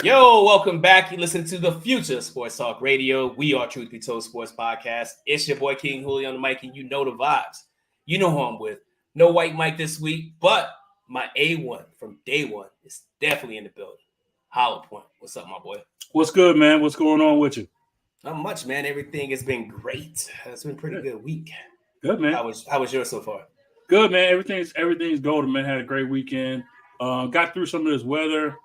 Yo, welcome back. You listen to the Future Sports Talk Radio. We are Truth Be Told Sports Podcast. It's your boy King Hulie on the mic, and you know the vibes. You know who I'm with. No white mic this week, but my A1 from day one is definitely in the building. Hollowpoint. What's up, my boy? What's good, man? What's going on with you? Not much, man. Everything has been great. It's been a pretty good week. Good, man. How was yours so far? Good, man. Everything's golden, man. Had a great weekend. Got through some of this weather.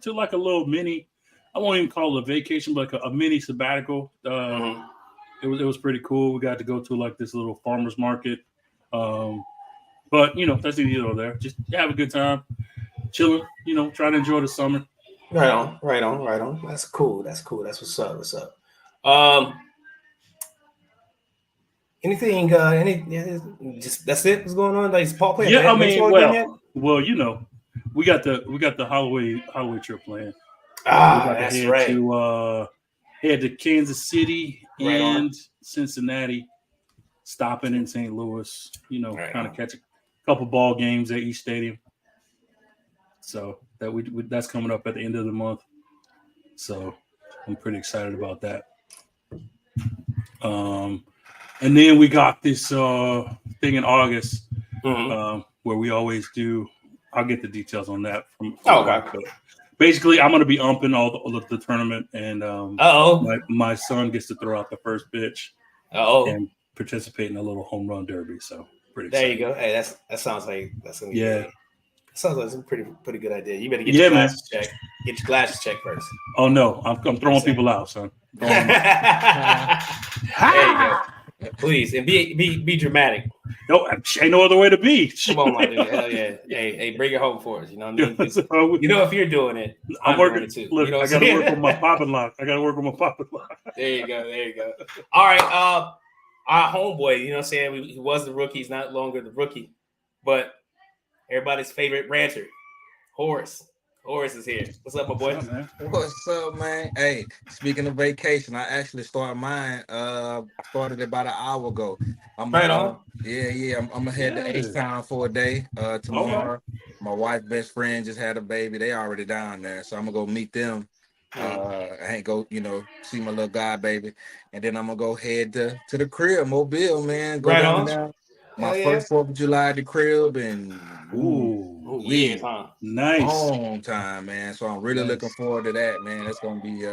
Took like a little mini. I won't even call it a vacation, but like a mini sabbatical. It was pretty cool. We got to go to like this little farmers market. But that's neither here nor there. Just have a good time, chilling. Trying to enjoy the summer. Right on. That's cool. That's what's up. Anything? Just that's it. What's going on? Like, is Paul playing? Yeah, I mean, we got the Holloway trip planned. That's right. Head to Kansas City and on. Cincinnati, stopping in St. Louis. Kind of catch a couple ball games at each stadium. So that's coming up at the end of the month. So I'm pretty excited about that. And then we got this thing in August where we always do. I'll get the details on that from okay. Basically, I'm going to be umping all the tournament, and my son gets to throw out the first pitch and participate in a little home run derby. So pretty excited. There you go. Hey, that sounds like that's going to be good. Sounds like it's a pretty good idea. You better get your glasses checked. Get your glasses checked first. Oh no, I'm throwing people out, son. There you go. Please, and be dramatic. No, ain't no other way to be. Come on, my dude. Hell yeah. Hey, bring it home for us. You know what I mean? If you're doing it, I'm working too. Look, I got to work with my popping lock. There you go. All right. Our homeboy, you know what I'm saying? He was the rookie. He's not longer the rookie. But everybody's favorite ranter, Horace. Horace is here. What's up, my boy? What's up, man? Hey, speaking of vacation, I actually started mine. I started it about an hour ago. Right on. Yeah. I'm gonna head to H-Town for a day tomorrow. Okay. My wife's best friend just had a baby. They already down there, so I'm gonna go meet them. I ain't go, see my little god baby, and then I'm gonna go head to the crib, Mobile, man. Go down there. My first 4th of July at the crib, and nice, long time, man. So I'm really looking forward to that, man. That's gonna be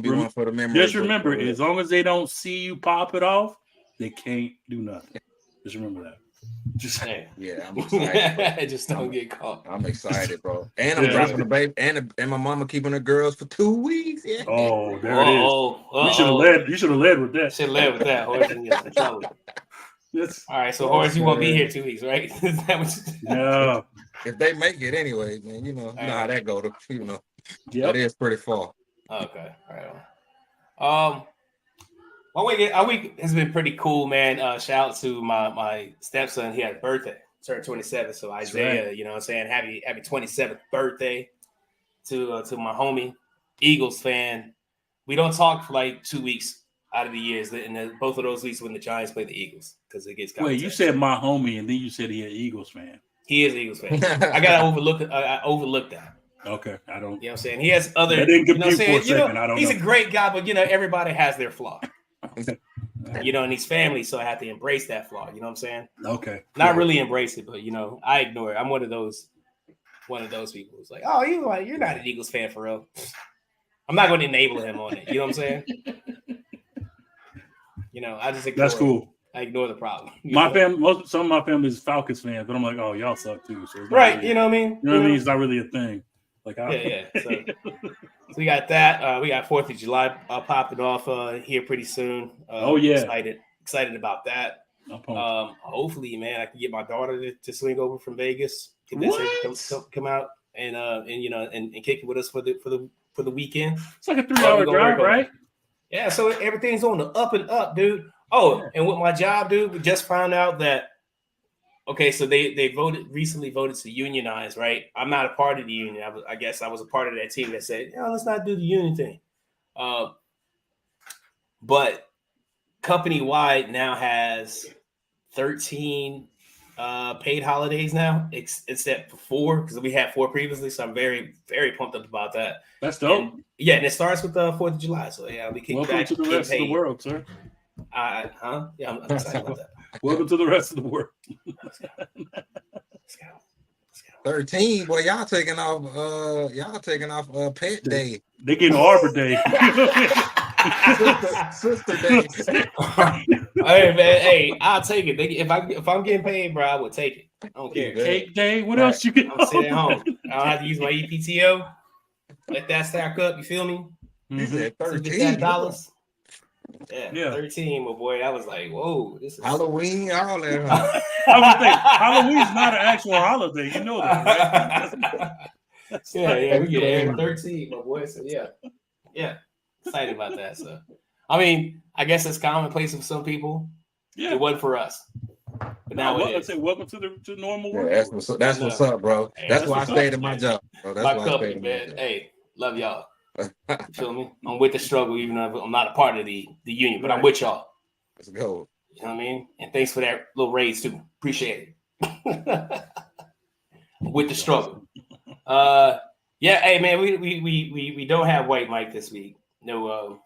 one for the memory. Just remember, as long as they don't see you pop it off, they can't do nothing. Just remember that. I'm excited. Just don't get caught. I'm excited, bro. And I'm dropping the baby, and my mama keeping the girls for 2 weeks. Yeah. Oh, there it is. You should have led with that. Should have led with that. Horace in trouble. Yes. All right, so Horace, you won't be here 2 weeks, right? Is that what no. If they make it anyway, man, you know how that go. That is pretty far. Okay, right on. Our week has been pretty cool, man. Shout out to my stepson. He had a birthday, turned 27. So Isaiah, right. You know what I'm saying? Happy 27th birthday to my homie, Eagles fan. We don't talk for like 2 weeks out of the years, and both of those weeks when the Giants play the Eagles, because it gets. Wait, you said my homie, and then you said he an Eagles fan. He is an Eagles fan. I gotta overlook that. Okay, I don't. You know what I'm saying? He has other. I didn't compute for a second. I don't. He's a great guy, but everybody has their flaw. And he's family, so I have to embrace that flaw. You know what I'm saying? Okay. Not really embrace it, but I ignore it. I'm one of those people who's like, oh, you're not an Eagles fan for real. I'm not going to enable him on it. You know what I'm saying? I just ignore. That's cool. I ignore the problem. Some of my family is Falcons fans, but I'm like, oh, y'all suck too. So right? Really, you know what I mean? You know what I mean? It's not really a thing. Like, yeah. So we got that. We got 4th of July popping off here pretty soon. Excited about that. Hopefully, man, I can get my daughter to swing over from Vegas. Come out and kick it with us for the weekend. It's like a 3-hour drive, right? Yeah, so everything's on the up and up, dude. Oh, and with my job, dude, we just found out that so they recently voted to unionize, right? I'm not a part of the union. I guess I was a part of that team that said, let's not do the union thing. But company wide now has 13 paid holidays now, except for 4, because we had 4 previously. So I'm very, very pumped up about that. That's dope. And it starts with the 4th of July. So yeah, we kick Welcome back. to the rest of the world, sir. Yeah, I'm excited about that. Welcome to the rest of the world. Let's go. 13, boy, y'all taking off pet day. They getting Arbor Day. sister day. Hey man, hey, I'll take it. If I'm getting paid, bro, I will take it. I don't care. Cake Day. What else you get? I'm sitting at home. I don't have to use my EPTO. Let that stack up. You feel me? He said $13. Yeah, 13, my boy. I was like, whoa, this is Halloween, all that. Huh? I would think Halloween's not an actual holiday. You know that, right? yeah, we get 13, my boy. So yeah, excited about that. So, I mean, I guess it's commonplace for some people. Yeah, it wasn't for us. But now it is. I say welcome to the normal world. Yeah, that's what's up, bro. Hey, that's why I stayed at my job. Bro. That's my why company, I stayed man. Hey, love y'all. You feel me? I'm with the struggle, even though I'm not a part of the union, but I'm with y'all. Let's go. You know what I mean? And thanks for that little raise too. Appreciate it. With the struggle. Hey man, we don't have White Mike this week. No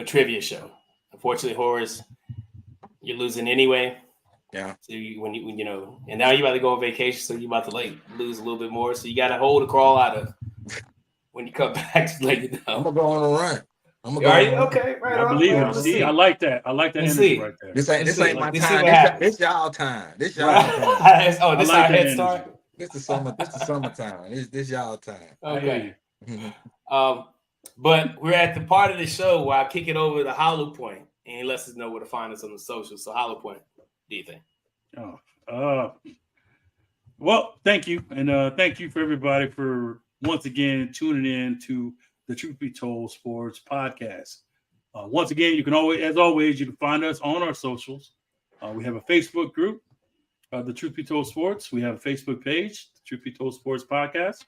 trivia show. Unfortunately, Horace, you're losing anyway. Yeah. So when you know, and now you about to go on vacation, so you about to lose a little bit more. So you got to hold the crawl out of when you come back. To let you know. I'm gonna go on a run. Okay, right. I believe it. See, I like that. I like that energy right there. This ain't my time. This y'all time. This y'all time. Oh, this our head start. This the summertime. This y'all time. Okay. But we're at the part of the show where I kick it over to Hollowpoint, and he lets us know where to find us on the socials. So Hollowpoint, what do you think? Well, thank you, and thank you for everybody for once again tuning in to the Truth Be Told Sports Podcast. Once again, you can always find us on our socials. We have a Facebook group, the Truth Be Told Sports. We have a Facebook page, the Truth Be Told Sports Podcast.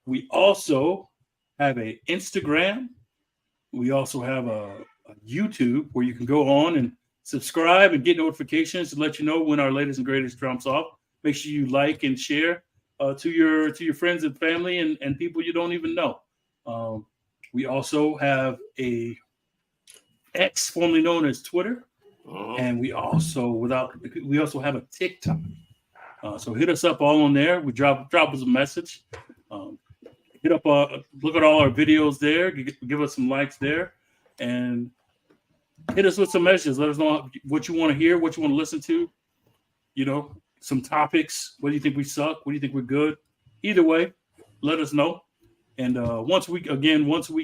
We also have an Instagram. We also have a YouTube where you can go on and subscribe and get notifications to let you know when our latest and greatest drops off. Make sure you like and share to your friends and family and people you don't even know. We also have a X, formerly known as Twitter, and we also have a TikTok. So hit us up all on there. We drop us a message. Hit up, look at all our videos there. Give us some likes there, and hit us with some messages. Let us know what you want to hear, what you want to listen to. You know, some topics. What do you think we suck? What do you think we're good? Either way, let us know. And once we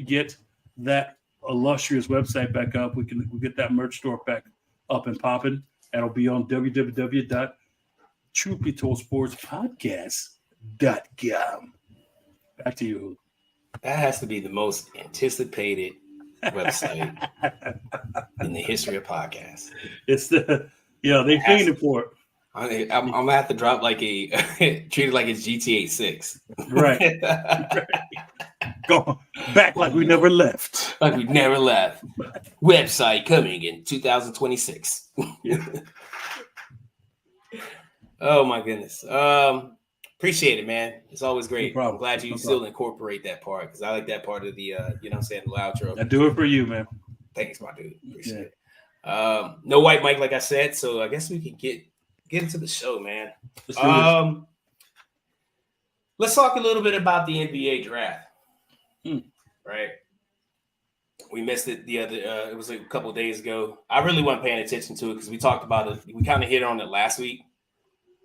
get that illustrious website back up, we get that merch store back up and popping. That'll be on www.truthbetoldsportspodcast.com. Back to you. That has to be the most anticipated website in the history of podcasts. It's they fiended for it. I'm gonna have to drop like treat it like it's GTA 6. Right. Go back like we never left. Like we never left. Website coming in 2026. Oh my goodness. Appreciate it, man. It's always great. No I'm glad you still incorporate that part because I like that part of the the outro. I do it for you, man. Thanks, my dude. Appreciate it. No White Mike, like I said, so I guess we can get into the show, man. Let's talk a little bit about the NBA draft. Right. We missed it the other it was a couple of days ago. I really wasn't paying attention to it because we talked about it. We kind of hit on it last week.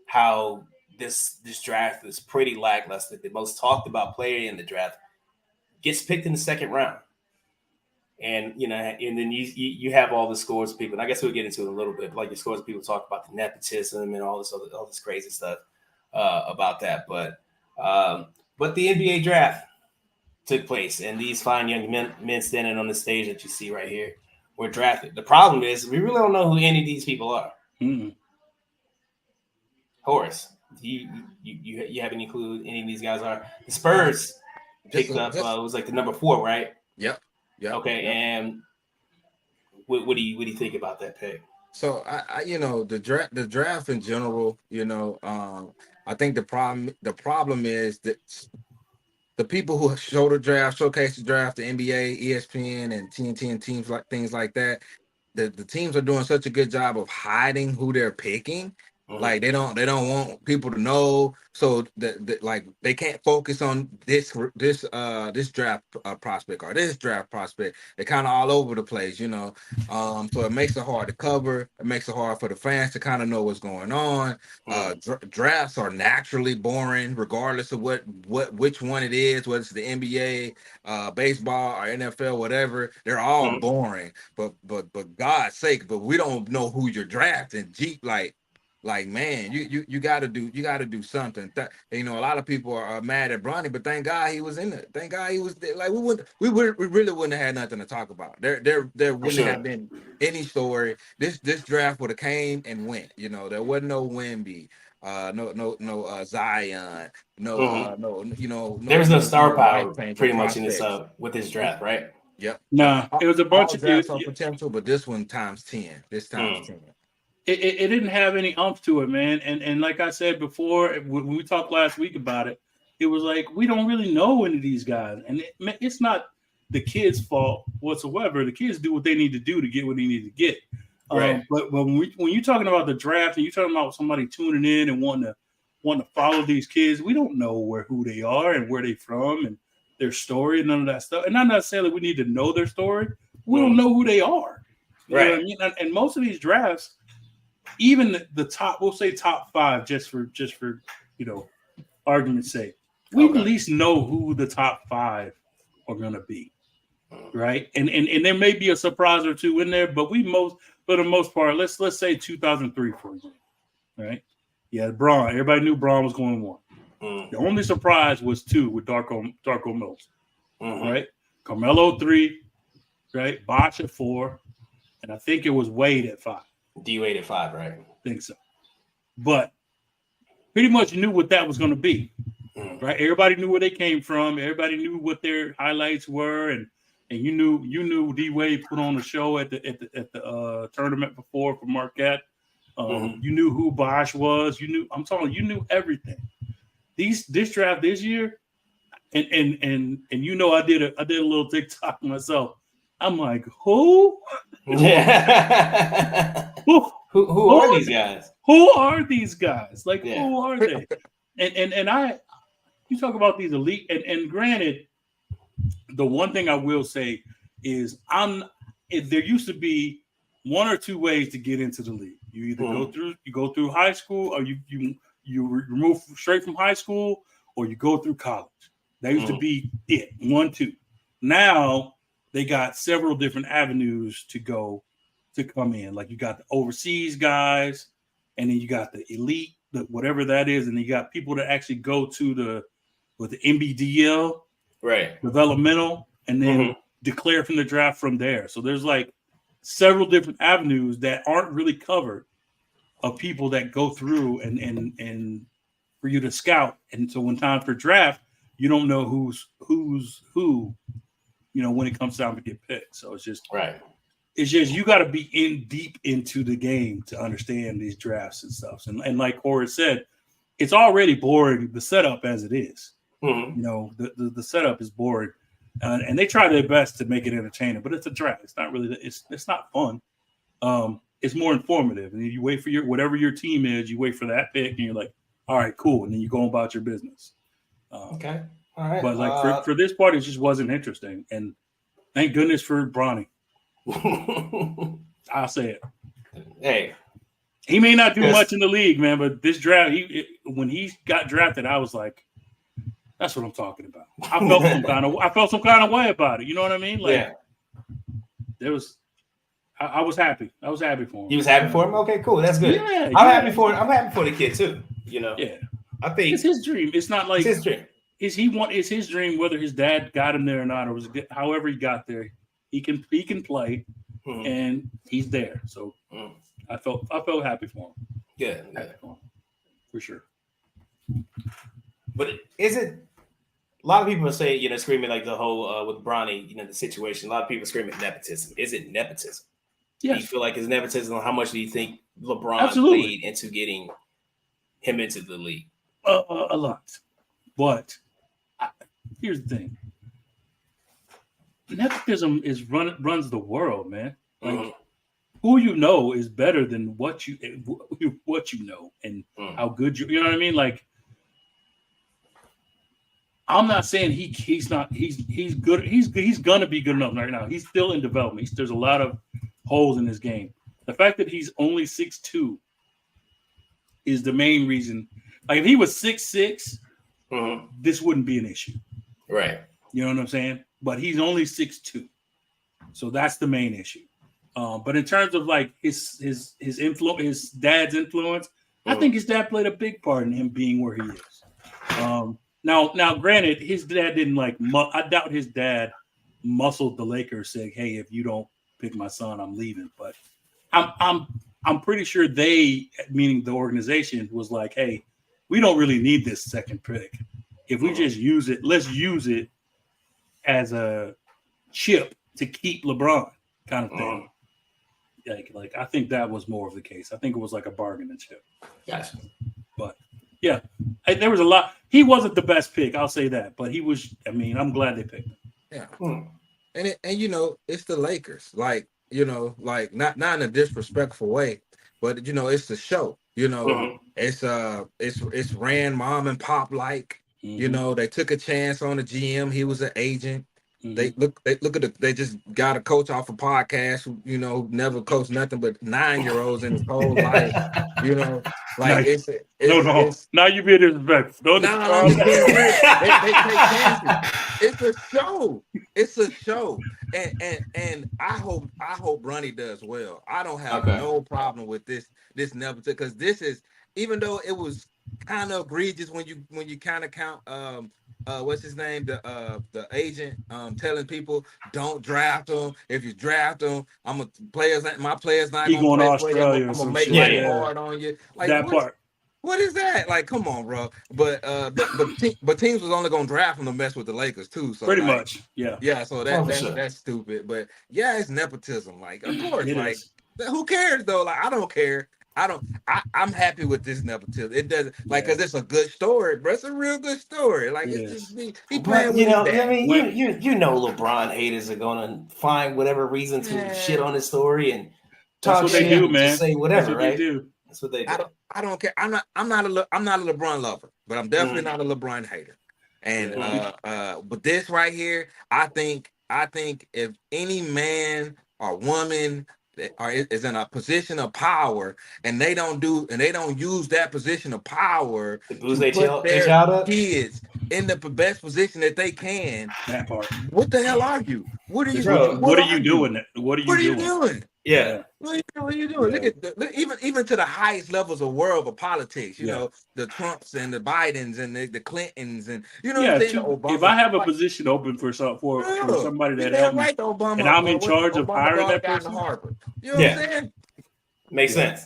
How this draft is pretty lackluster. The most talked about player in the draft gets picked in the second round. And and then you have all the scores of people. And I guess we'll get into it a little bit. Like the scores of people talk about the nepotism and all this crazy stuff about that. But the NBA draft took place, and these fine young men standing on the stage that you see right here were drafted. The problem is we really don't know who any of these people are. Horace, you have any clue who any of these guys are? The Spurs picked up. It was like the number 4, right? Yep. Okay, and what do you think about that pick? So I the draft in general, I think the problem is that the people who show the draft, showcase the draft, the NBA, ESPN, and TNT and teams like things like that, the teams are doing such a good job of hiding who they're picking. Like they don't want people to know, so like they can't focus on this draft prospect or this draft prospect. They're kind of all over the place, so it makes it hard to cover. It makes it hard for the fans to kind of know what's going on. Drafts are naturally boring, regardless of which one it is, whether it's the NBA, baseball, or NFL, whatever. They're all boring. But God's sake, but we don't know who you're drafting. Like man, you got to do something. A lot of people are mad at Bronny, but thank God he was in it. Thank God he was there. Like we really wouldn't have had nothing to talk about. There wouldn't have been any story. This draft would have came and went. There wasn't no Wemby, no Zion, there was no star power life-changing pretty much in this prospects. with this draft, right? Yep. Nah, it was a bunch of drafts are potential, but this one times 10. This times 10. It didn't have any umph to it, man. And like I said before, when we talked last week about it, it was like we don't really know any of these guys, and it's not the kids' fault whatsoever. The kids do what they need to do to get what they need to get. Right. But when you're talking about the draft and you're talking about somebody tuning in and wanting to follow these kids, we don't know who they are and where they're from and their story and none of that stuff. And not necessarily we need to know their story. We don't know who they are. You know what I mean? And most of these drafts, even the top, we'll say top 5, just for argument's sake, we at least know who the top 5 are going to be, right? And there may be a surprise or two in there, but for the most part, let's say 2003, for example, right? Yeah, Braun. Everybody knew Braun was going 1. The only surprise was 2 with Darko Mills, right? Carmelo 3, right? Bosh at 4, and I think it was Wade at 5. D-Wade at 5, right? I think so. But pretty much knew what that was going to be, right? Everybody knew where they came from. Everybody knew what their highlights were, and you knew D-Wade put on a show at the tournament before for Marquette. You knew who Bosh was. You knew everything. This draft this year, and I did a little TikTok myself. I'm like, who? Yeah. who are these guys? Who are these guys? Like, who are they? And you talk about these elite, and granted, the one thing I will say is there used to be 1 or 2 ways to get into the league. You either go through high school, or you remove straight from high school, or you go through college. That used to be it. 1, 2. Now they got several different avenues to come in. Like you got the overseas guys, and then you got the elite, whatever that is, and you got people that actually go to the NBDL, right, developmental, and then declare from the draft from there. So there's like several different avenues that aren't really covered of people that go through and for you to scout. And so when time for draft, you don't know who's who, when it comes time to get picked. So it's just you got to be deep into the game to understand these drafts and stuff. And like Horace said, it's already boring, the setup as it is. The setup is boring, and they try their best to make it entertaining, but it's a draft. It's not really. It's not fun. It's more informative, and you wait for whatever your team is. You wait for that pick, and you're like, all right, cool, and then you go about your business. Okay, all right. But like for this part, it just wasn't interesting, and thank goodness for Bronny. I'll say it. Hey, he may not do much in the league, man, but this draft, when he got drafted, I was like, that's what I'm talking about. I felt some kind of way about it. You know what I mean? Like, there was. I was happy. I was happy for him. You was happy for him? Okay, cool. That's good. Yeah, I'm happy for the kid too. Yeah. I think it's his dream. It's not like it's his dream. It's his dream, whether his dad got him there or not, or however he got there. He can play, and he's there. So I felt happy for him. Yeah, for sure. But is it? A lot of people are saying, screaming like the whole with Bronny, the situation. A lot of people screaming nepotism. Is it nepotism? Do you feel like his nepotism? How much do you think LeBron played into getting him into the league? A lot. But here's the thing. Nepotism runs the world, man. Like who you know is better than what you know and how good you know what I mean? Like I'm not saying he's good. He's gonna be good enough right now. He's still in development. There's a lot of holes in his game. The fact that he's only 6'2" is the main reason. Like if he was 6'6", this wouldn't be an issue. Right. You know what I'm saying? But he's only 6'2". So that's the main issue. But in terms of like his influence, his dad's influence, I think his dad played a big part in him being where he is. Now, granted, his dad didn't like. I doubt his dad muscled the Lakers, saying, "Hey, if you don't pick my son, I'm leaving." But I'm pretty sure they, meaning the organization, was like, "Hey, we don't really need this second pick. If we just use it, let's use it as a chip to keep LeBron," kind of thing. Like I think that was more of the case. I think it was like a bargaining chip. Gotcha. But yeah, there was a lot. He wasn't the best pick, I'll say that. But he was. I mean, I'm glad they picked him. Yeah. And you know, it's the Lakers. Like, you know, like not in a disrespectful way, but you know, it's the show. You know, it's ran mom and pop like. You know, they took a chance on the GM. He was an agent. They they just got a coach off a podcast who, you know, never coached nothing but 9-year-olds in his whole life. You know, like it's now you being disrespectful. No, they take chances. It's a show. It's a show. And I hope Bronny does well. I don't have no problem with this nepotism, because this is, even though it was kind of egregious when you kind of count what's his name, the agent telling people don't draft him. If you draft him, my players not going to Australia. I'm gonna make life hard on you. Like that part. What is that? Like, come on, bro. But teams was only gonna draft him to mess with the Lakers too. So pretty much, yeah. Yeah, so that's stupid. But yeah, it's nepotism. Like, of course, like who cares though? Like, I don't care. I'm happy with this nepotism. It doesn't, like, because it's a good story, bro. It's a real good story. Like, it's just he playing with his dad. I mean, you know, LeBron haters are gonna find whatever reason to shit on his story and talk shit. That's what they do, man. Just say whatever, right? That's what they do. I don't care. I'm not a LeBron lover, but I'm definitely not a LeBron hater. And but this right here, I think if any man or woman is in a position of power and they don't use that position of power to put their kids in the best position that they can. That part. What the hell are you? What are you doing? What are you doing? Yeah. What are you doing? Look at even to the highest levels of world of politics, you know, the Trumps and the Bidens and the Clintons, and you know what I'm saying? Obama, if I have a position open for somebody that helped me, and I'm in charge of hiring that person, Harvard. You know what I'm saying? Makes sense.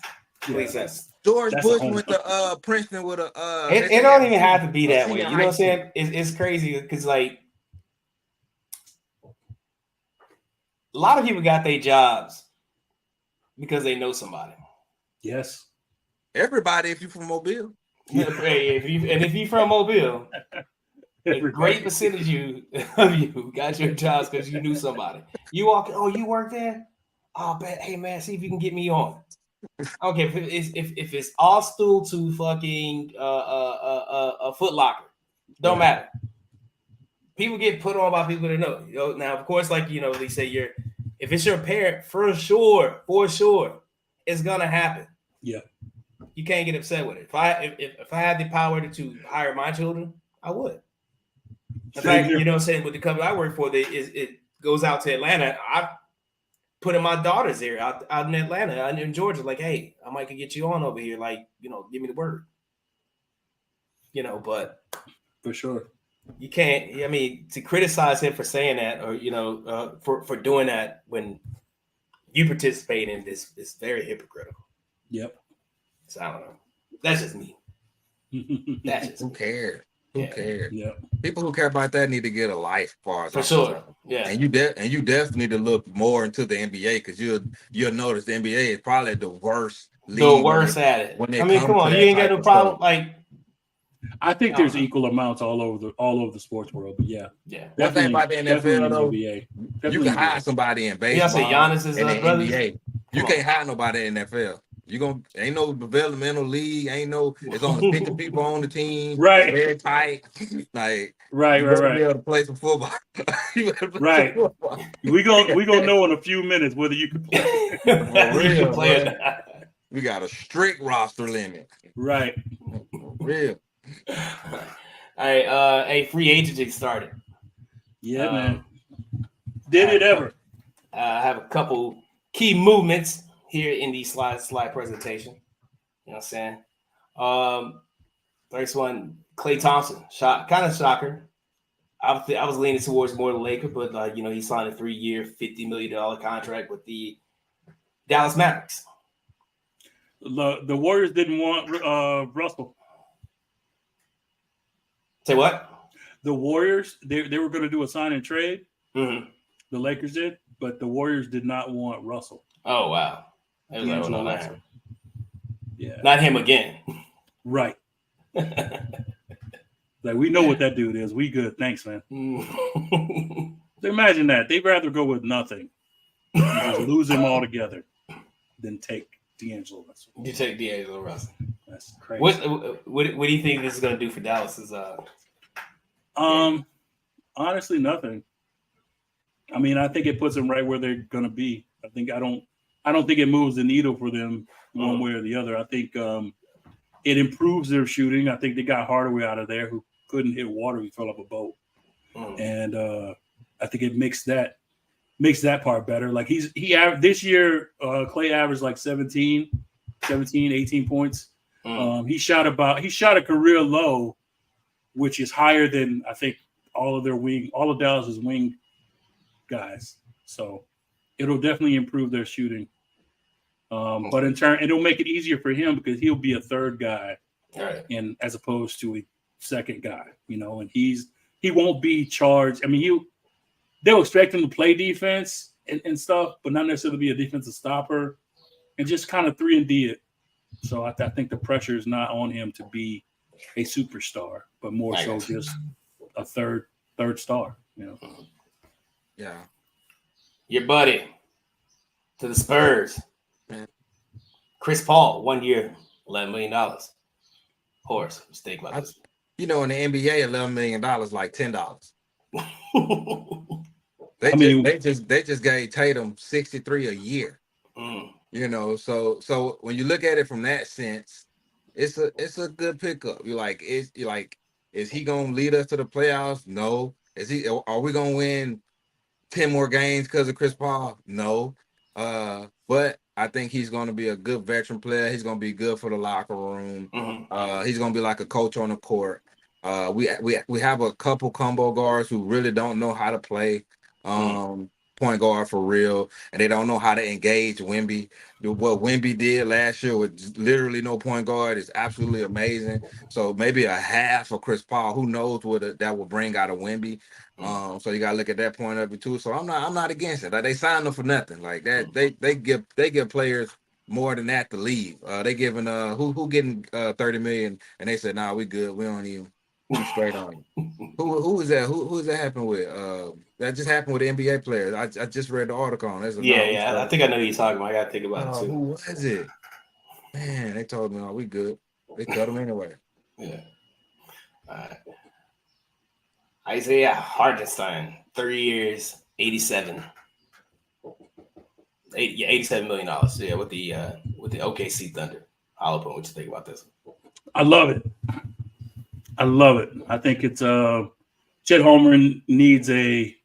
Makes sense. George Bush went to Princeton with a it don't even have to be that way. You know what I'm saying? It's crazy because, like, a lot of people got their jobs because they know somebody. Yes. Everybody, if you're from Mobile. if you're from Mobile, a great percentage of you got your jobs because you knew somebody. You walk, you work there? Oh, bet. Hey, man, see if you can get me on. Okay, if it's all stool to fucking a Foot Locker, don't matter. People get put on by people that know. You know, now, of course, like, you know, they say if it's your parent, for sure, it's gonna happen. Yeah, you can't get upset with it. If I had the power to hire my children, I would. In fact, you know what I'm saying, with the company I work for, it goes out to Atlanta. I put in my daughters there out in Atlanta, out in Georgia, like, hey, I might could get you on over here, like, you know, give me the word. You know, but for sure. You can't. I mean, to criticize him for saying that, or, you know, for doing that when you participate in this, is very hypocritical. Yep. So I don't know. That's just me. That's just who cares? Who cares? Yeah. People who care about that need to get a life, as far as For I'm sure. concerned. Yeah. And you definitely need to look more into the NBA because you'll notice the NBA is probably the worst The league worst at it. when it I mean, comes come to on, you that ain't got type no of problem. stuff. Like, I think I there's don't know. equal amounts all over the sports world, but yeah. Yeah. One thing about the Definitely NFL in though, NBA. you Definitely can hire somebody in Y'all say baseball Giannis is and the brothers? NBA. You Come can't on. hire nobody in the NFL. Ain't no developmental league. It's only 50 people on the team. Right. It's very tight. Like Right. you better be able to play some football. You better play Right. some football. We gonna know in a few minutes whether you can play. For You real, can play man. it. We got a strict roster limit. Right. For real. All right. Hey, free agency started. Yeah, man. Did it ever? I have a couple key movements here in the slide presentation. You know what I'm saying? First one, Klay Thompson. Kind of shocker. I was leaning towards more the Lakers, but he signed a 3-year, $50 million contract with the Dallas Mavericks. The Warriors didn't want Russell. Say what? The Warriors, they were going to do a sign and trade. Mm-hmm. The Lakers did, but the Warriors did not want Russell. Oh, wow. D'Angelo Russell. Yeah. Not him again. Right. Like, we know what that dude is. We good. Thanks, man. So imagine that. They'd rather go with nothing and just lose him altogether than take D'Angelo Russell. You take D'Angelo Russell. That's crazy. What do you think this is going to do for Dallas's? Honestly, nothing. I mean, I think it puts them right where they're going to be. I don't think it moves the needle for them one way or the other. I think it improves their shooting. I think they got Hardaway out of there who couldn't hit water. He fell off a boat. And I think it makes that part better. Like this year, Klay averaged like 17, 18 points. He shot a career low, which is higher than I think all of Dallas's wing guys. So it'll definitely improve their shooting. But in turn, it'll make it easier for him because he'll be a third guy, and as opposed to a second guy, and he won't be charged. I mean, they'll expect him to play defense and stuff, but not necessarily be a defensive stopper and just kind of 3-and-D it. So I think the pressure is not on him to be a superstar, but more so just a third star, Yeah. Your buddy to the Spurs. Chris Paul, 1 year, $11 million. Horace, what you think about this? In the NBA, $11 million like $10. They just gave Tatum 63 a year. So when you look at it from that sense, it's a good pickup. Is he gonna lead us to the playoffs? No. Are we gonna win 10 more games because of Chris Paul? No. But I think he's going to be a good veteran player. He's going to be good for the locker room. He's going to be like a coach on the court. We have a couple combo guards who really don't know how to play point guard for real, and they don't know how to engage Wemby. What Wemby did last year with literally no point guard is absolutely amazing. So maybe a half of Chris Paul. Who knows what that will bring out of Wemby? So you gotta look at that point of it too. So I'm not against it. Like, they signed them for nothing. Like that, they give players more than that to leave. They giving who getting 30 million, and they said, nah, we good. We don't even. We straight on. Who is that? Who is that happened with? That just happened with NBA players. I just read the article on it. I think I know who you're talking about. I gotta think about it too. Who was it? Man, they told me, we good. They cut them anyway. Yeah. All right. Isaiah Hartenstein, 3 years, $87 million. Yeah, with the OKC Thunder. Hollowpoint, what you think about this? I love it. I think it's Chet Holmgren needs a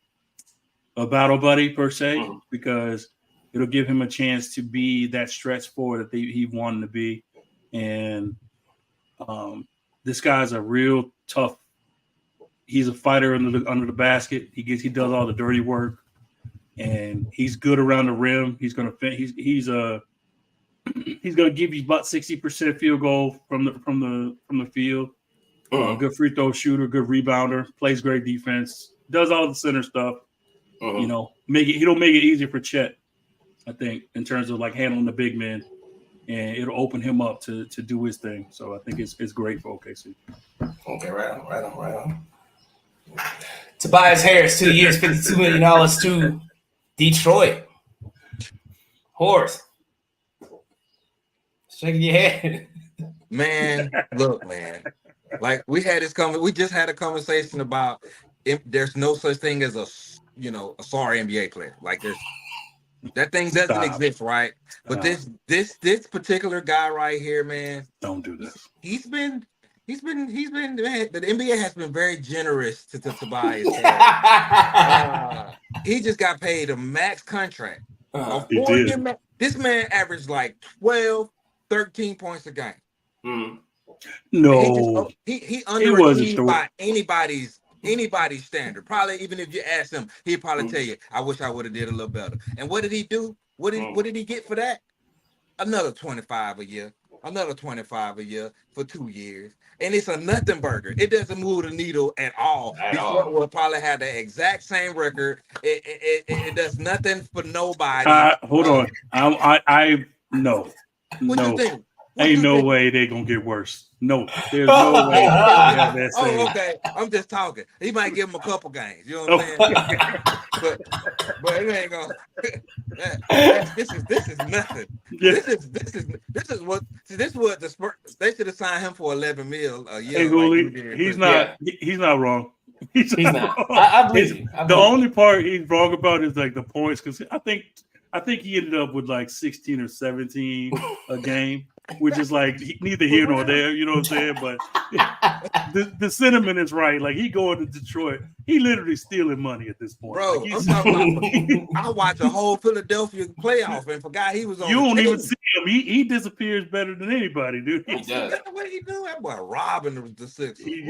battle buddy per se, because it'll give him a chance to be that stretch forward that he wanted to be. And this guy's a real tough. He's a fighter under the basket. He does all the dirty work, and he's good around the rim. He's gonna he's gonna give you about 60% field goal from the field. Good free throw shooter, good rebounder, plays great defense, does all the center stuff. You know, he'll make it easier for Chet, I think, in terms of like handling the big men, and it'll open him up to do his thing. So I think it's great for OKC. Okay, right on. Tobias Harris, 2 years, $52 million to Detroit. Horace, shaking your head. Man, look, man. Like we just had a conversation about if there's no such thing as a sorry NBA player. Like that thing doesn't exist, right? But this particular guy right here, man. Don't do this. He's been man, the NBA has been very generous to Tobias. He just got paid a max contract. This man averaged like 12, 13 points a game. No, he underachieved by anybody's standard. Probably even if you ask him, he'd probably tell you, "I wish I would have did a little better." And what did he do? What did he get for that? Another 25 a year. Another 25 a year for 2 years. And it's a nothing burger. It doesn't move the needle at all. Detroit will probably have the exact same record. It does nothing for nobody. Hold on. I no. What you think? Ain't no way they're gonna get worse. No, there's no way. Okay. I'm just talking. He might give him a couple games. You know what I'm saying? but it ain't gonna. This is nothing. Yeah. This is what the Spurs, they should have signed him for $11 million a year. Hey, Hulie, he's not wrong. He's not. I believe you. The only part he's wrong about is like the points, because I think he ended up with like 16 or 17 a game, which is like neither here nor there, you know what I'm saying? But the sentiment is right. Like he going to Detroit, he literally stealing money at this point. Bro, like I'm talking about, I watched a whole Philadelphia playoff and forgot he was on. You don't even see him. He disappears better than anybody, dude. He does. That's what he do. That boy robbing the Sixers. You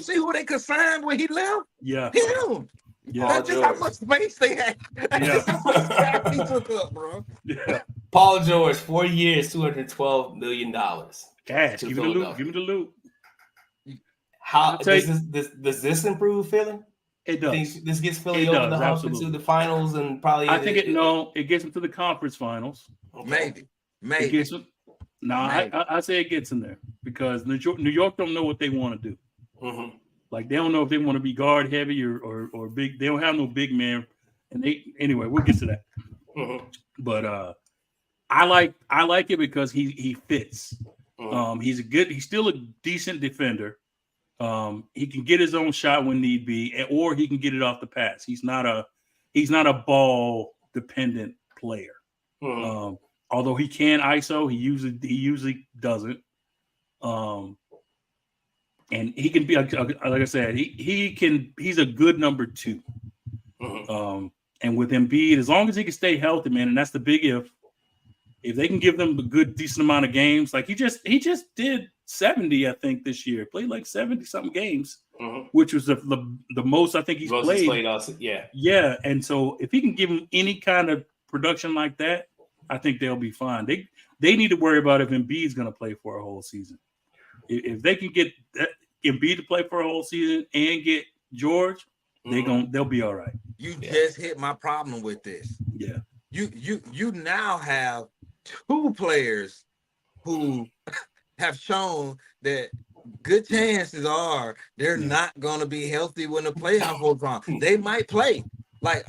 see who they could sign when he left? Yeah. Him. Yeah. That's just how much space they had. That's just how much space he took up, bro. Yeah. Paul George, 4 years, $212 million. Cash. Give me the loot. How does this improve Philly? It does. This gets Philly over the hump into the finals and probably. I think it gets them to the conference finals. Okay. Maybe. I say it gets in there because New York don't know what they want to do. Mm-hmm. Like they don't know if they want to be guard heavy or big. They don't have no big man, and anyway. We'll get to that. Mm-hmm. But I like it because he fits. Mm-hmm. He's still a decent defender. He can get his own shot when need be, or he can get it off the pass. He's not a ball dependent player. Mm-hmm. Although he can ISO, he usually doesn't. And he can be like I said, he's a good number 2. Mm-hmm. And with Embiid, as long as he can stay healthy, man, and that's the big if they can give them a good decent amount of games, like he just did 70, I think, this year. Played like 70-something games, which was the most I think he's played. Also, yeah. Yeah, and so if he can give him any kind of production like that, I think they'll be fine. They need to worry about if Embiid's going to play for a whole season. If they can get Embiid to play for a whole season and get George, they'll be all right. You just hit my problem with this. Yeah. You now have 2 players who have shown that good chances are they're not going to be healthy when the playoff goes on. They might play like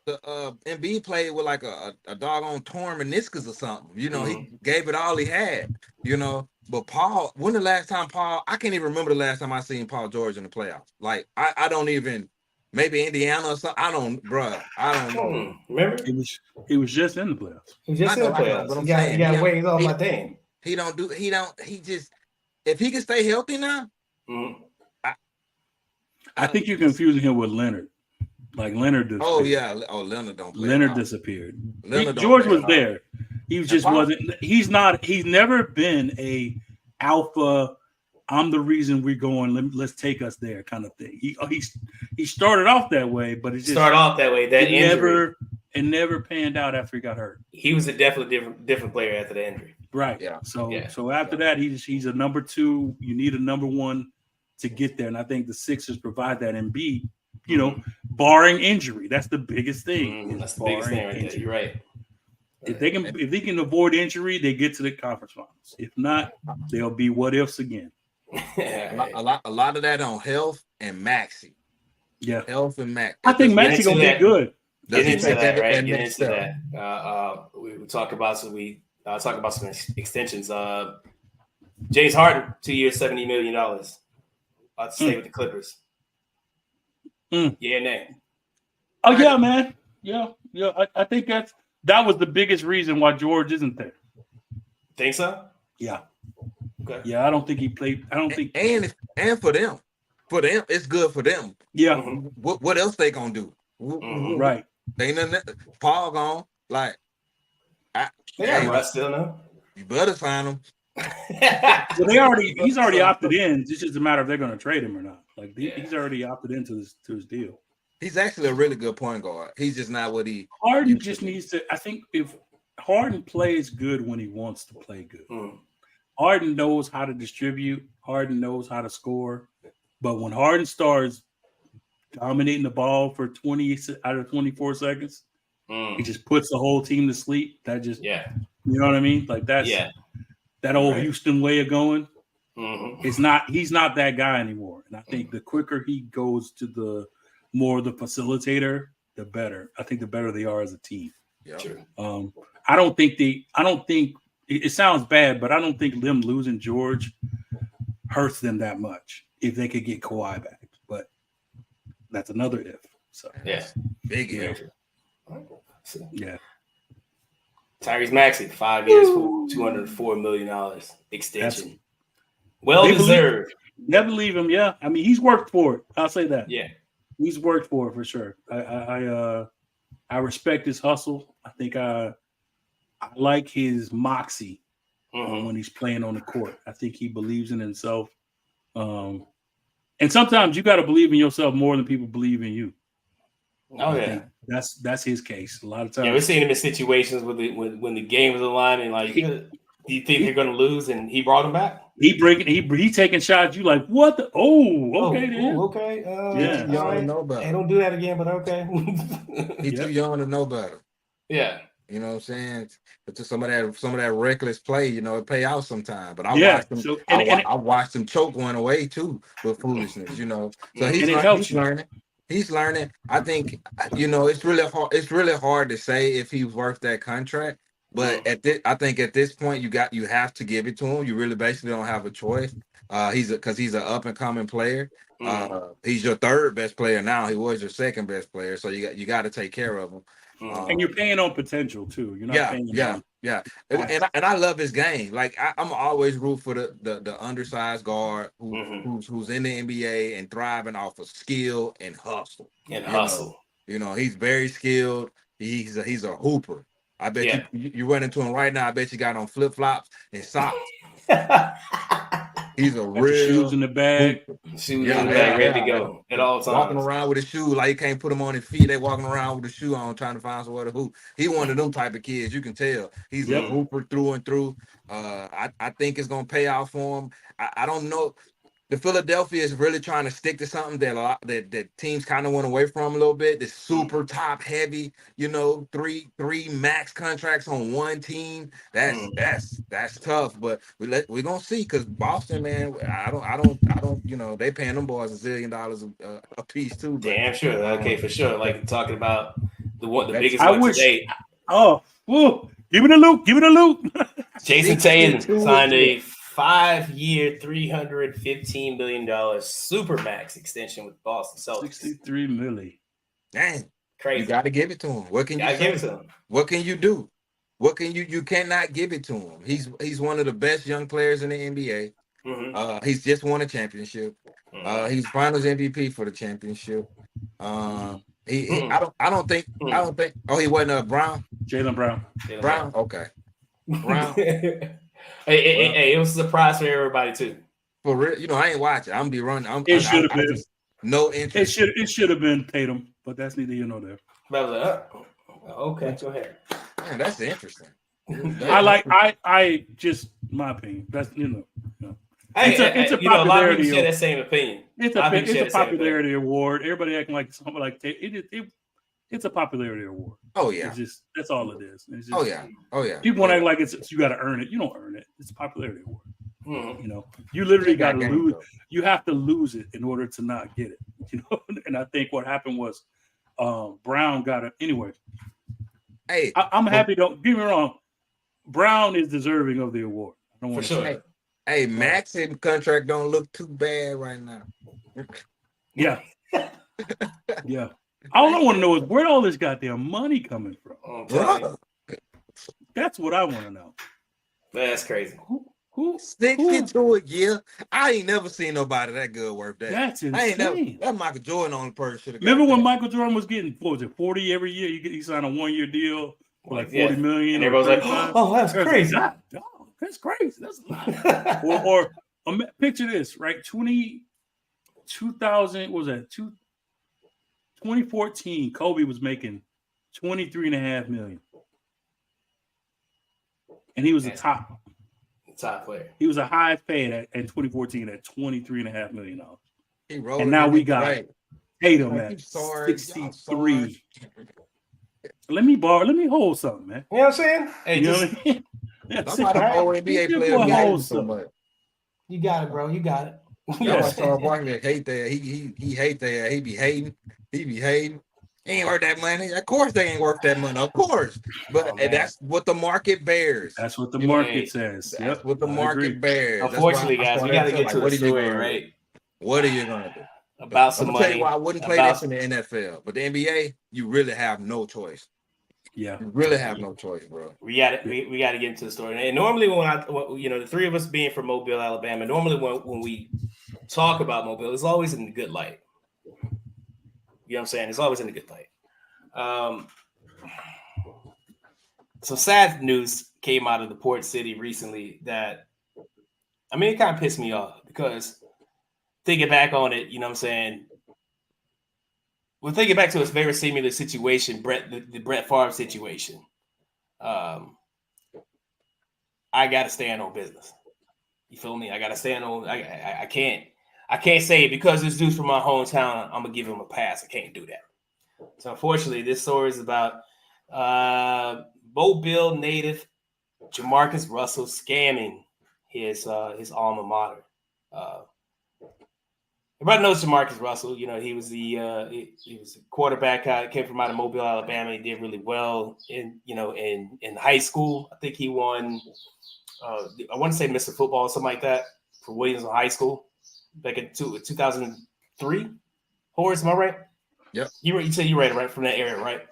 the Embiid played with like a doggone torn meniscus or something. You know, he gave it all he had. You know, but Paul, I can't even remember the last time I seen Paul George in the playoffs. Like I don't even. Maybe Indiana or something. I don't know. Remember? He was just in the playoffs. He was just in the playoffs. But I'm saying, you got wings off my thing. He just, if he can stay healthy now. I think you're confusing him with Leonard. Like Leonard disappeared. Oh, yeah. Oh, Leonard don't play. Leonard disappeared. George was there. He just wasn't. He's never been a alpha. I'm the reason we're going. Let's take us there, kind of thing. He started off that way, but it just started off that way. It never panned out after he got hurt. He was a definitely different player after the injury. Right. Yeah. So after that, he's a number 2. You need a number 1 to get there, and I think the Sixers provide that. And B, barring injury, that's the biggest thing. That's the biggest thing right there. You're right. If they can avoid injury, they get to the conference finals. If not, they'll be what ifs again. A lot of that on health and Maxey. Yeah, health and Max. I think Maxey gonna be good. Get into that, right? Get into that. We talk about some extensions. James Harden, 2 years, $70 million. I'll stay with the Clippers. Yeah, nay. Oh yeah, man. Yeah. I think that was the biggest reason why George isn't there. Think so? Yeah. Okay. Yeah, I don't think he played. I don't think. And for them, it's good for them. Yeah. What else they gonna do? Right. They nothing. Paul gone. Like, Russ still no. You better sign him. Well, he's already opted in. It's just a matter if they're going to trade him or not. Like he's already opted into his deal. He's actually a really good point guard. He's just not what he. Harden just needs to. I think if Harden plays good when he wants to play good, Harden knows how to distribute. Harden knows how to score. But when Harden starts dominating the ball for 20 out of 24 seconds, he just puts the whole team to sleep. That just you know what I mean? Like that's that old Houston way of going. He's not that guy anymore. And I think the quicker he goes to the more the facilitator, the better. I think the better they are as a team. Yeah. Sure. I don't think it sounds bad, but I don't think them losing George hurts them that much if they could get Kawhi back. But that's another if. So big if. Yeah. Tyrese Maxey, 5 years, $204 million extension. Well deserved. Never leave him. Yeah, I mean he's worked for it. I'll say that. Yeah, he's worked for it for sure. I respect his hustle. I think I like his moxie when he's playing on the court. I think he believes in himself. And sometimes you got to believe in yourself more than people believe in you. Oh yeah, that's his case. A lot of times, we're seeing him in situations when the game was on the line and like, do you think they're going to lose? And he brought him back. He taking shots. You like what? Okay. Yeah, young to know better. Hey, don't do that again. But okay. He's too young to know better. Yeah. You know what I'm saying? But to some of that reckless play, it pay out sometime. But I watched him choke one away too with foolishness. So he's learning. He's learning. I think it's really hard to say if he's worth that contract. But I think at this point you have to give it to him. You really basically don't have a choice. He's an up and coming player. He's your third best player now. He was your second best player, so you got to take care of him. And you're paying on potential too. You're not paying. Yeah. And I love his game. Like I'm always root for the undersized guard who's in the NBA and thriving off of skill and hustle. He's very skilled. He's a hooper. I bet you run into him right now. I bet you got on flip flops and socks. He's a real shoes in the bag. Ready to go at all times. Walking around with a shoe like he can't put them on his feet. They walking around with a shoe on, trying to find somewhere to hoop. He one of them type of kids. You can tell he's a hooper through and through. I think it's gonna pay out for him. I don't know. The Philadelphia is really trying to stick to something that teams kind of went away from a little bit. This super top heavy, three max contracts on one team. That's tough. But we're gonna see because Boston, man, I don't. They paying them boys $1 zillion a piece too. But, damn sure. Okay, for sure. Like talking about the biggest one today. Give it a loop. Jason Tatum signed a 5-year, $315 million supermax extension with Boston Celtics. $63 million. Dang, crazy! You got to give it to him. What can you give it to him? What can you do? What can you cannot give it to him. He's one of the best young players in the NBA. He's just won a championship. He's Finals MVP for the championship. I don't think. Oh, he wasn't Brown. Jaylen Brown. Brown. Okay. Brown. Hey, it was a surprise for everybody too. For real, I ain't watching. I'm be running. It should have been no interest. It should have been Tatum, but that's neither here nor there. But I was like, okay, go ahead. Man, that's interesting. I just my opinion. That's Hey, it's a a lot of popularity. people share that same opinion. It's a popularity award. Everybody acting like something like it's a popularity award. Oh yeah, it's just that's all it is. It's just, oh yeah. People want to act like it's you got to earn it. You don't earn it. It's a popularity award. Mm-hmm. You literally got to lose. You have to lose it in order to not get it. And I think what happened was Brown got it anyway. Hey, I'm happy. Don't get me wrong. Brown is deserving of the award. I don't want to say. Hey, Max in contract don't look too bad right now. Yeah. Yeah. All I want to know is where all this goddamn money coming from. That's what I want to know. That's crazy. Who 62 a year? I ain't never seen nobody that good worth that. That's insane. That Michael Jordan on the person. Remember when Michael Jordan was getting 40 every year? He signed a 1-year deal for like $40 million. And everyone's like, "Oh, that's crazy! That's crazy! That's a lot." or picture this, right? 2000 was that 2014? Kobe was making $23.5 million, and he was the top player. He was a high paid in 2014 at $23.5 million. And now we got Tatum at 63. Let me hold something, man. You know what I'm saying? Hey, you know what I mean? NBA player so much. You got it, bro. You got it. Charles Barkley hate that. He hate that. He be hating. He ain't worth that money. Of course they ain't worth that money. Of course. But that's what the market bears. That's what the market says. That's what the market bears. Unfortunately, guys, we got to get to the story, right? What are you going to do? About some money. Tell you why I wouldn't play this in the NFL. But the NBA, you really have no choice. Yeah. You really have no choice, bro. We got to get into the story. And normally when the three of us being from Mobile, Alabama, normally when we talk about Mobile, it's always in a good light. You know what I'm saying? It's always in a good light. Some sad news came out of the port city recently that, it kind of pissed me off because thinking back on it, you know what I'm saying? We're thinking back to a very similar situation, the Brett Favre situation. I got to stand on business. You feel me? I got to stand on. I can't say because this dude's from my hometown, I'm gonna give him a pass. I can't do that. So unfortunately, this story is about Mobile native Jamarcus Russell scamming his alma mater. Everybody knows Jamarcus Russell. He was the quarterback. Came from out of Mobile, Alabama. He did really well in high school. I think he won. I want to say Mr. Football or something like that for Williams High School back in 2003. Horace, am I right? Yep. You said you right from that area, right?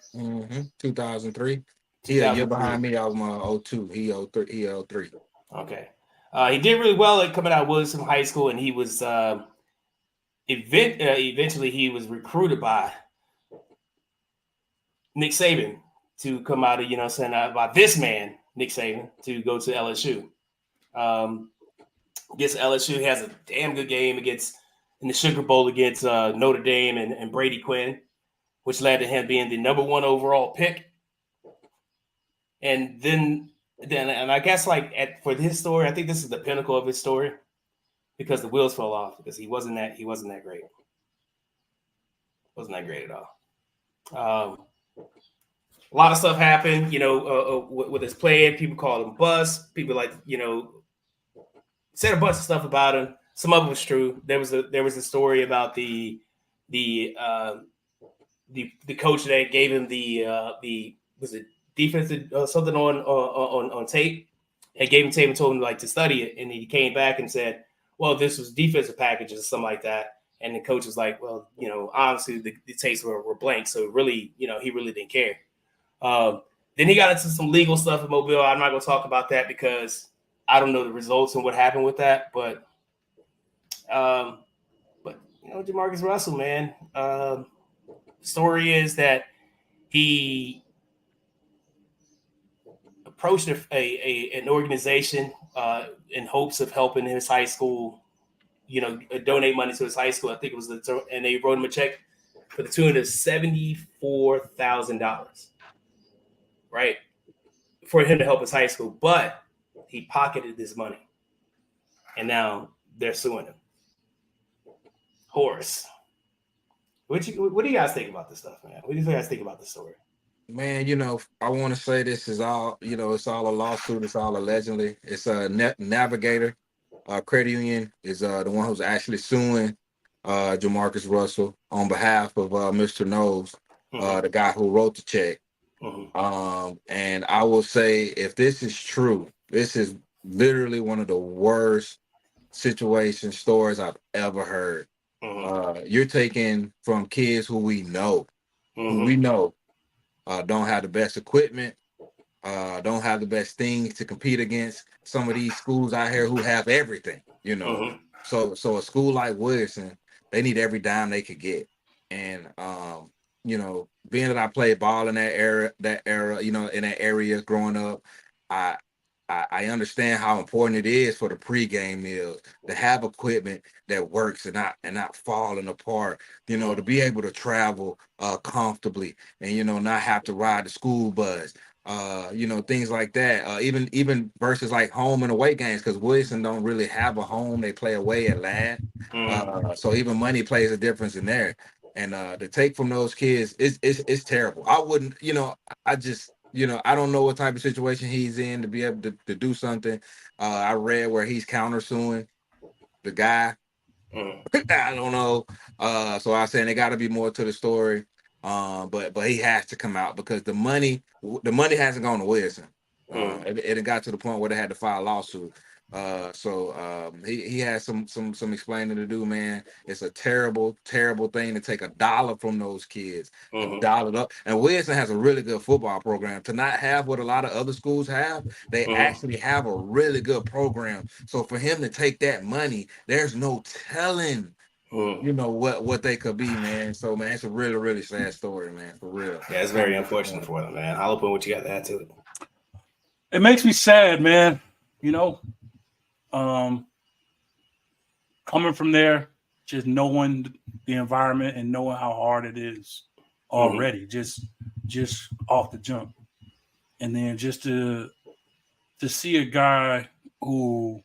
2003. Yeah, you're behind me. I was 02. He 03. Okay. He did really well coming out of Williams High School, and he was eventually he was recruited by Nick Saban to come out of by this man Nick Saban to go to LSU. Against LSU, he has a damn good game in the Sugar Bowl against Notre Dame and Brady Quinn, which led to him being the number 1 overall pick. And then I guess for his story, I think this is the pinnacle of his story because the wheels fell off because he wasn't that great. Wasn't that great at all. A lot of stuff happened, with his play. People called him bust. People said a bunch of stuff about him. Some of it was true. There was a story about the coach that gave him the defensive something on tape, and gave him tape and told him to study it, and he came back and said, well, this was defensive packages or something like that. And the coach was like, well, honestly, the tapes were blank, so really, he really didn't care. Then he got into some legal stuff in Mobile. I'm not going to talk about that because I don't know the results and what happened with that. But Jamarcus Russell, man, the story is that he approached an organization in hopes of helping his high school, donate money to his high school. I think it was and they wrote him a check for the tune of $74,000. Right, for him to help his high school, but he pocketed this money. And now they're suing him. Horace. What do you guys think about this stuff, man? What do you guys think about this story? Man, I want to say this is all, it's all a lawsuit. It's all allegedly. It's a Navigator credit union is the one who's actually suing Jamarcus Russell on behalf of Mr. Knowles, the guy who wrote the check. And I will say, if this is true, this is literally one of the worst stories I've ever heard. You're taking from kids who we know, don't have the best equipment, don't have the best things to compete against some of these schools out here who have everything, So a school like Wilson, they need every dime they could get. And being that I played ball in that era, in that area growing up, I understand how important it is for the pregame meals to have equipment that works and not falling apart, to be able to travel comfortably and, not have to ride the school bus, things like that. Even versus like home and away games, because Wilson don't really have a home. They play away at Ladd. So even money plays a difference in there. And to take from those kids, it's terrible. I wouldn't, I just, I don't know what type of situation he's in to be able to do something. I read where he's countersuing the guy. I don't know. So I was saying there got to be more to the story. But he has to come out because the money hasn't gone to Wilson. It got to the point where they had to file a lawsuit. So he has some explaining to do, man. It's a terrible, terrible thing to take $1 from those kids and dial it up. And Wilson has a really good football program. To not have what a lot of other schools have, they actually have a really good program. So for him to take that money, there's no telling, what they could be, man. So man, it's a really, really sad story, man, for real. Yeah, it's very unfortunate for them, man. Hollowpoint, what you got to add to it? It makes me sad, man. Coming from there, just knowing the environment and knowing how hard it is already, just off the jump. And then just to see a guy who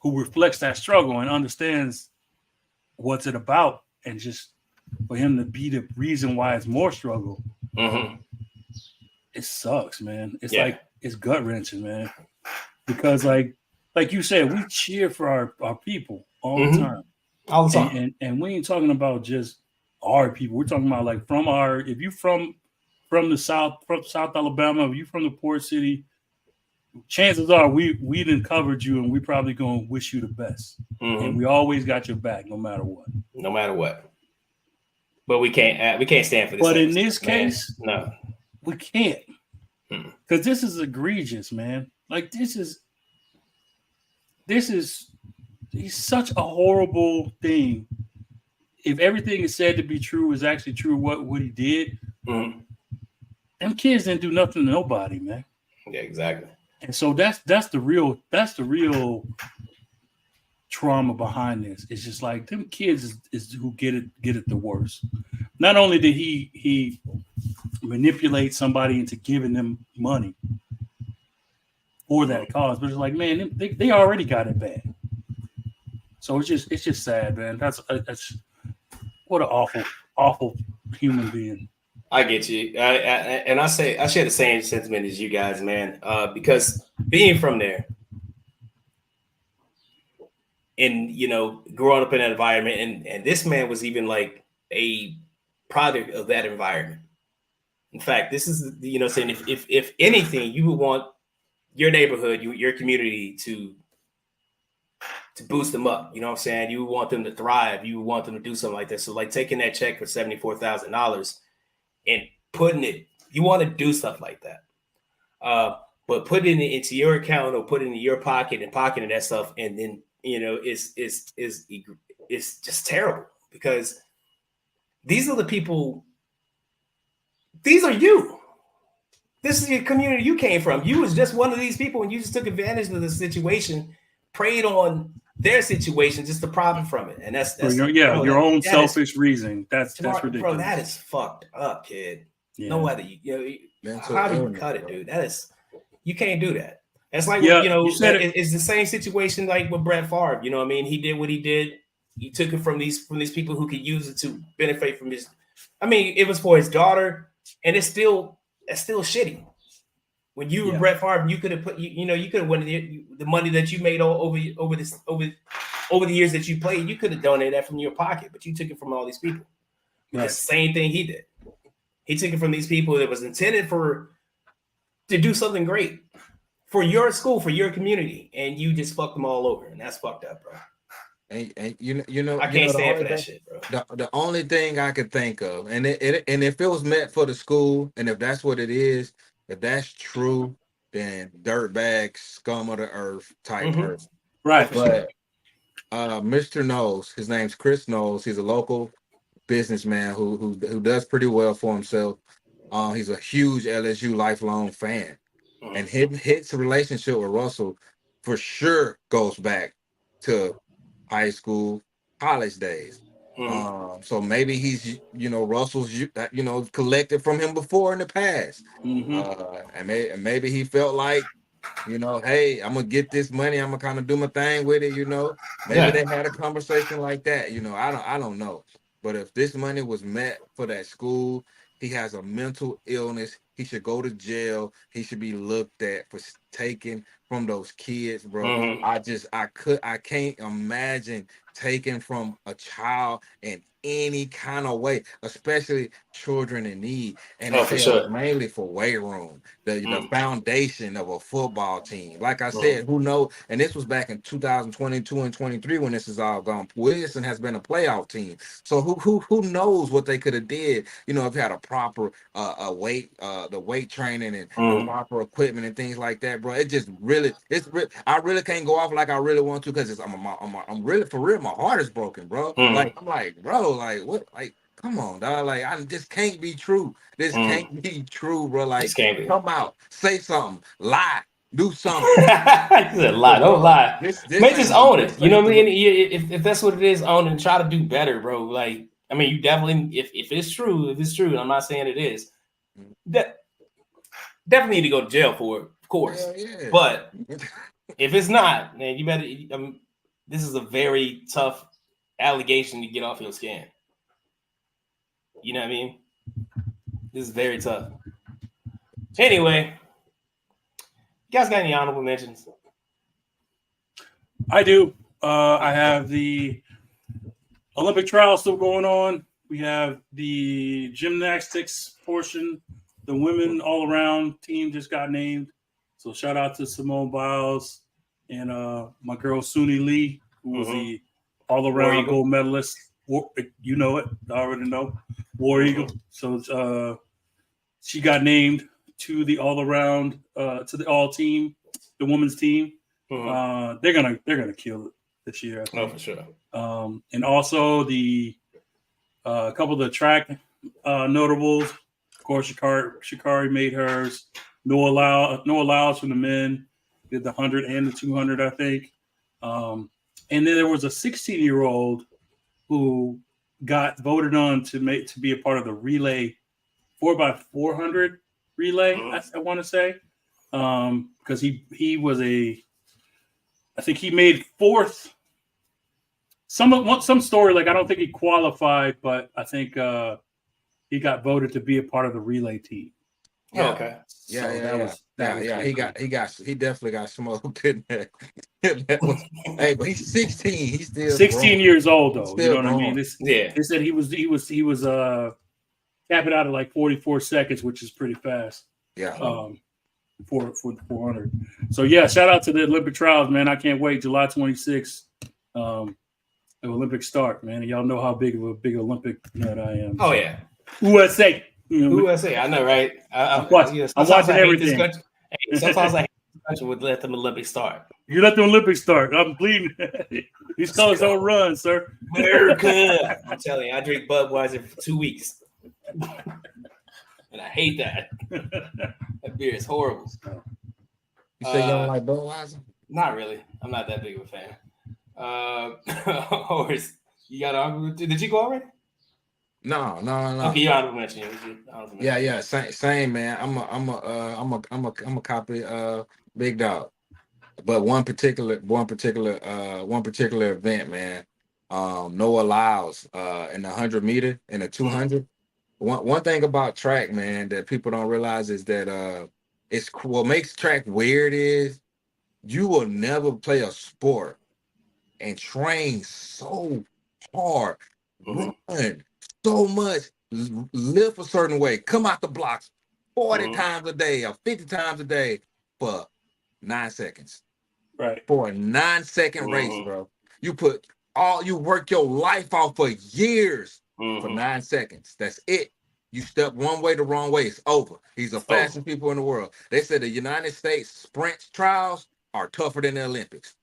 reflects that struggle and understands what's it about, and just for him to be the reason why it's more struggle. It sucks, man. It's like, it's gut wrenching, man. Because like you said, we cheer for our people all the time. All the time. And we ain't talking about just our people. We're talking about like if you from the South, from South Alabama, if you from the port city, chances are we done covered you, and we probably gonna wish you the best. And we always got your back, no matter what. No matter what. But we can't stand for this. But in this case, no, we can't. Because this is egregious, man. Like it's such a horrible thing. If everything is said to be true is actually true, what he did, them kids didn't do nothing to nobody, man. Yeah, exactly. And so that's the real trauma behind this. It's just like them kids is who get it the worst. Not only did he manipulate somebody into giving them money for that cause, but it's like, man, they already got it bad. So it's just sad, man. That's what an awful human being. I get you, and I share the same sentiment as you guys, man. Because being from there, and growing up in that environment, and this man was even like a product of that environment. In fact, this is saying if anything, you would want your neighborhood, your community to boost them up. You know what I'm saying? You would want them to thrive. You would want them to do something like this. So like taking that check for $74,000 and putting it, you want to do stuff like that. But putting it into your account or put it in your pocket and pocketing that stuff, and then it's just terrible, because these are the people. These are you. This is your community you came from. You was just one of these people, and you just took advantage of the situation, preyed on their situation just to profit from it. And that's your own selfish reasoning. That's ridiculous. Bro, that is fucked up, kid. No other. How do you cut it, dude? You can't do that. That's like you said it's the same situation like with Brett Favre. You know what I mean? He did what he did. He took it from these people who could use it to benefit from his. I mean, it was for his daughter, and that's still shitty. When you were Brett Favre, you could have put you could have won the money that you made over the years that you played. You could have donated that from your pocket, but you took it from all these people. Right. The same thing he did. He took it from these people that was intended to do something great for your school, for your community, and you just fucked them all over, and that's fucked up, bro. And I can't stand for that shit, bro. The only thing I could think of, and if it was meant for the school, and if that's what it is, if that's true, then dirtbag, scum of the earth type person, right? But Mr. Knowles, his name's Chris Knowles. He's a local businessman who does pretty well for himself. He's a huge LSU lifelong fan, and his relationship with Russell for sure goes back to high school, college days. So maybe he's Russell's collected from him before in the past, and maybe he felt like hey, I'm gonna get this money, I'm gonna kind of do my thing with it. Maybe they had a conversation like that. I don't know. But if this money was meant for that school, he has a mental illness. He should go to jail. He should be looked at for taking from those kids, bro. I can't imagine taking from a child in any kind of way, especially children in need. And it's mainly for weight room, the foundation of a football team. Like I said, who knows? And this was back in 2022 and 23 when this is all gone. Wilson has been a playoff team, so who knows what they could have did? If you had a proper the weight training and the proper equipment and things like that, bro. I really can't go off like I really want to because I'm really for real. My heart is broken, bro. Like I'm like, bro, like what, like. Come on, dog. Like, this can't be true. This can't be true, bro. Like, come out, say something, lie, do something. Lie, don't lie. Make just own it. You know what I mean? If that's what it is, own it and try to do better, bro. Like, I mean, you definitely, if it's true, and I'm not saying it is, definitely need to go to jail for it, of course. Yeah. But if it's not, man, you better. This is a very tough allegation to get off your skin. You know what I mean? This is very tough. Anyway, you guys got any honorable mentions? I do. I have the Olympic trials still going on. We have the gymnastics portion. The women all-around team just got named. So shout out to Simone Biles and my girl Suni Lee, who was the all-around gold medalist. You know it. I already know. War Eagle. So she got named to the all-around to the all team, the women's team. They're gonna kill it this year, I think. Oh, for sure. And also the couple of the track notables. Of course, Shikari made hers. Noah Lyles from the men did the 100 and the 200, I think. And then there was a 16-year-old who got voted on to be a part of the relay 4x400 relay. I want to say because he was I think he made fourth. Some story like I don't think he qualified, but I think he got voted to be a part of the relay team. Yeah. Okay. He definitely got smoked in there. Hey, but he's 16. He's still 16 years old though. You know what I mean? They said he was capping out at like 44 seconds, which is pretty fast. Yeah. For the 400. So yeah, shout out to the Olympic trials, man. I can't wait. July 26th. The Olympic start, man. And y'all know how big of a big Olympic nut I am. Oh yeah. USA. USA, I know, right? I'm watching everything. Sometimes I hate this country would let them Olympics start. You let the Olympics start. I'm bleeding. These colors don't run, sir. America. I'm telling you, I drink Budweiser for 2 weeks. And I hate that. That beer is horrible. You say you don't like Budweiser? Not really. I'm not that big of a fan. Horace, you got to. Did you go already? No. Okay, you honorable mention. Yeah. Same man. I'm a copy Big Dog. But one particular event, man. Noah Lyles in the 100-meter and the 200. One thing about track, man, that people don't realize is that it's what makes track weird is you will never play a sport and train so hard, run so much, live a certain way, come out the blocks 40 times a day or 50 times a day for 9 seconds. Right. For a 9-second race, bro. You work your life off for years for 9 seconds. That's it. You step one way the wrong way, it's over. He's the fastest people in the world. They said the United States sprint trials are tougher than the Olympics.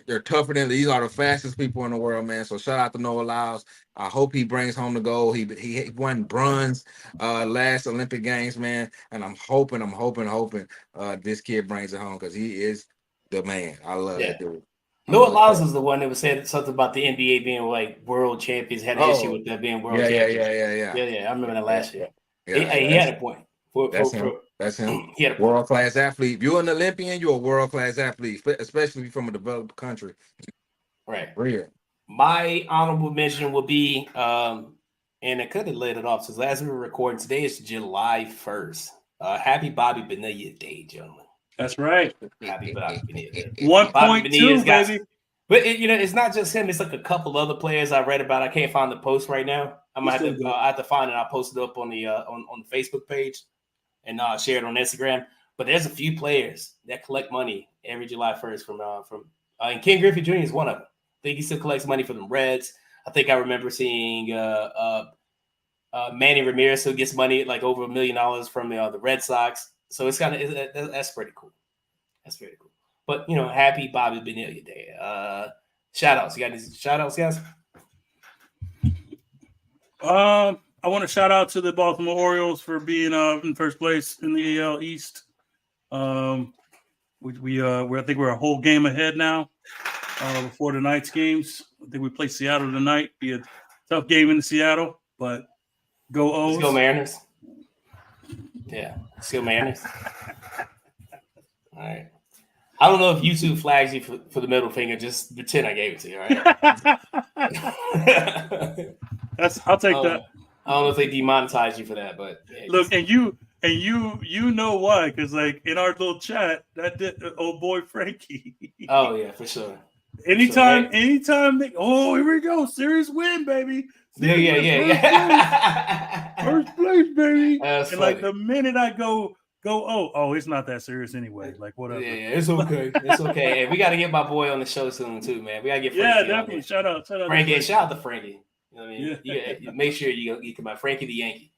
They're tougher than these are the fastest people in the world, man. So shout out to Noah Lyles. I hope he brings home the gold. He won bronze last Olympic Games, man. And I'm hoping this kid brings it home because he is the man. I love that dude. Noah Lyles was the one that was saying something about the NBA being like world champions, had an issue with that being world champions. Yeah. I remember that last year. He had a point. That's him. World-class athlete. If you're an Olympian, you're a world-class athlete, especially from a developed country. Right. Real. My honorable mention will be, and I could have laid it off since last we were recording. Today is July 1st. Happy Bobby Bonilla Day, gentlemen. That's right. Happy Bobby Bonilla Day. 1.2, baby. But it's not just him. It's like a couple other players I read about. I can't find the post right now. I'm gonna have to find it. I'll post it up on the on the Facebook page and share it on Instagram. But there's a few players that collect money every July 1st from and Ken Griffey Jr. is one of them. I think he still collects money for the Reds. I think I remember seeing Manny Ramirez who gets money like over $1 million from the Red Sox. So it's that's pretty cool. That's very cool. But happy Bobby Bonilla Day. Shout outs. You got any shout outs, guys? I want to shout out to the Baltimore Orioles for being in first place in the AL East. I think we're a whole game ahead now. Before tonight's games, I think we play Seattle tonight. Be a tough game in Seattle, but go O's. Let's go Mariners. Yeah, let's go Mariners. All right. I don't know if YouTube flags you for the middle finger. Just pretend I gave it to you, all right? I'll take that. I don't know if they demonetize you for that, but look, and you know why? Because like in our little chat, that did old boy Frankie. Oh yeah, for sure. Anytime they here we go, series win, baby. Yeah. First place, baby. That's and funny. like the minute I go, it's not that serious anyway. Like whatever. Yeah, it's okay. It's okay. Hey, we got to get my boy on the show soon too, man. We got to get Frankie. Yeah, definitely. Shout out, Frankie. Shout out to Frankie. You know what I mean? Yeah. Make sure you come out Frankie the Yankee.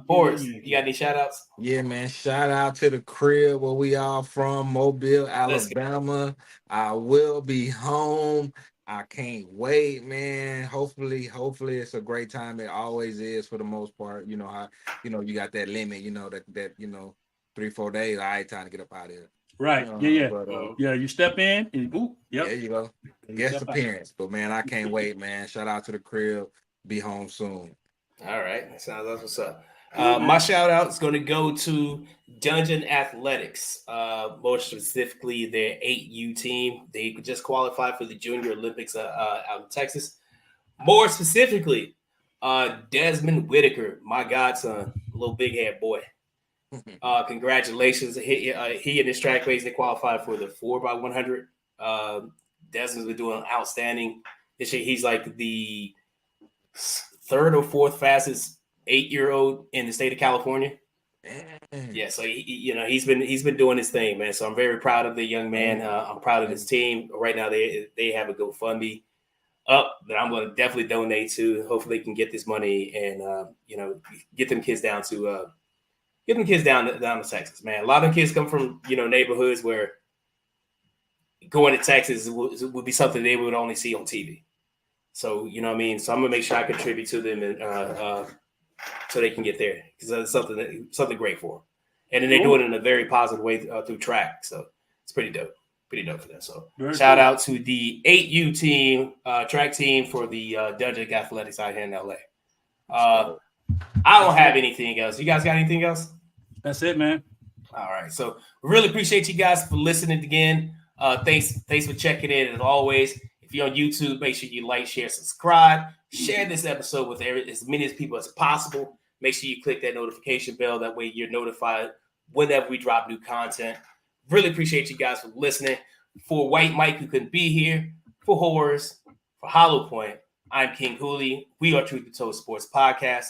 Boris, you got any shout outs? Yeah, man. Shout out to the crib where we all from, Mobile, Alabama. I will be home. I can't wait, man. Hopefully it's a great time. It always is for the most part. You know how you got that limit, that 3-4 days. All right, time to get up out of here. Right. But, you step in and there you go. Guest appearance. But man, I can't wait, man. Shout out to the crib. Be home soon. All right. That sounds like what's up. My shout out is going to go to Dungeon Athletics, more specifically their 8U team. They just qualified for the Junior Olympics out in Texas. More specifically, Desmond Whitaker, my godson, little big head boy. Congratulations. He and his track race, they qualified for the 4x100. Desmond's been doing outstanding. He's like the third or fourth fastest 8-year-old in the state of California. Yeah, so he's been doing his thing, man. So I'm very proud of the young man. I'm proud of his team. Right now they have a GoFundMe up that I'm going to definitely donate to. Hopefully they can get this money and get them kids down to Texas, man. A lot of kids come from neighborhoods where going to Texas would be something they would only see on TV. So you know what I mean. So I'm gonna make sure I contribute to them and so they can get there because that's something great for them. And then they do it in a very positive way through track. So it's pretty dope for them. So shout out to the 8U team, track team for the Dungeon Athletics out here in LA. I don't have anything else. You guys got anything else? That's it, man. All right. So we really appreciate you guys for listening again. Thanks for checking in. As always, if you're on YouTube, make sure you like, share, subscribe. Share this episode with as many people as possible. Make sure you click that notification bell. That way you're notified whenever we drop new content. Really appreciate you guys for listening. For White Mike, who couldn't be here, for Horace, for Hollowpoint, I'm King Hulie. We are Truth Be Told Sports Podcast.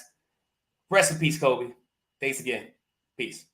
Rest in peace, Kobe. Thanks again. Peace.